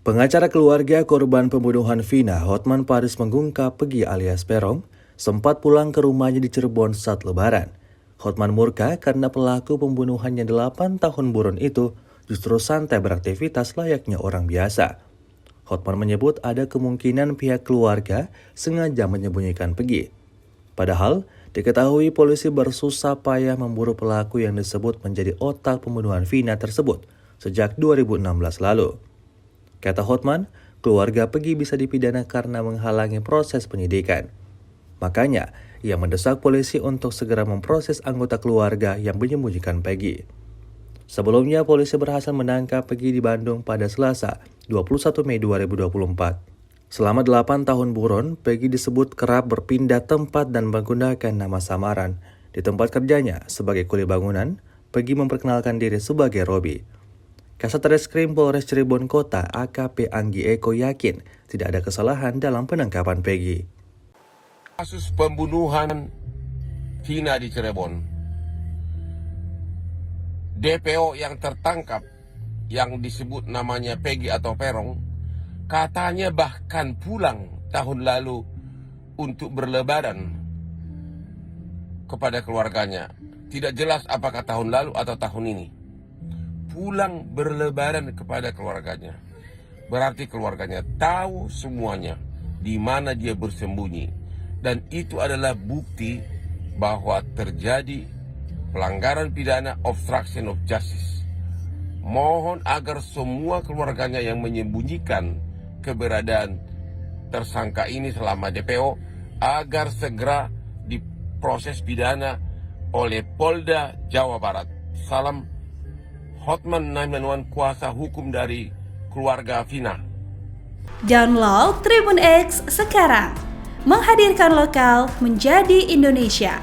Pengacara keluarga korban pembunuhan Vina, Hotman Paris mengungkap Peggy alias Peron, sempat pulang ke rumahnya di Cirebon saat Lebaran. Hotman murka karena pelaku pembunuhannya 8 tahun buron itu justru santai beraktivitas layaknya orang biasa. Hotman menyebut ada kemungkinan pihak keluarga sengaja menyembunyikan Peggy. Padahal, diketahui polisi bersusah payah memburu pelaku yang disebut menjadi otak pembunuhan Vina tersebut sejak 2016 lalu. Kata Hotman, keluarga Peggy bisa dipidana karena menghalangi proses penyidikan. Makanya, ia mendesak polisi untuk segera memproses anggota keluarga yang menyembunyikan Peggy. Sebelumnya, polisi berhasil menangkap Peggy di Bandung pada Selasa, 21 Mei 2024. Selama 8 tahun buron, Peggy disebut kerap berpindah tempat dan menggunakan nama samaran. Di tempat kerjanya sebagai kuli bangunan, Peggy memperkenalkan diri sebagai Robi. Kasat Reskrim Polres Cirebon Kota AKP Anggi Eko yakin tidak ada kesalahan dalam penangkapan Peggy. Kasus pembunuhan Vina di Cirebon, DPO yang tertangkap yang disebut namanya Peggy atau Peron, katanya bahkan pulang tahun lalu untuk berlebaran kepada keluarganya. Tidak jelas apakah tahun lalu atau tahun ini. Pulang berlebaran kepada keluarganya. Berarti keluarganya tahu semuanya di mana dia bersembunyi. Dan itu adalah bukti bahwa terjadi pelanggaran pidana obstruction of justice. Mohon agar semua keluarganya yang menyembunyikan keberadaan tersangka ini selama DPO agar segera diproses pidana oleh Polda Jawa Barat. Salam Hotman 911, kuasa hukum dari keluarga Vina. Download Tribun X sekarang, menghadirkan lokal menjadi Indonesia.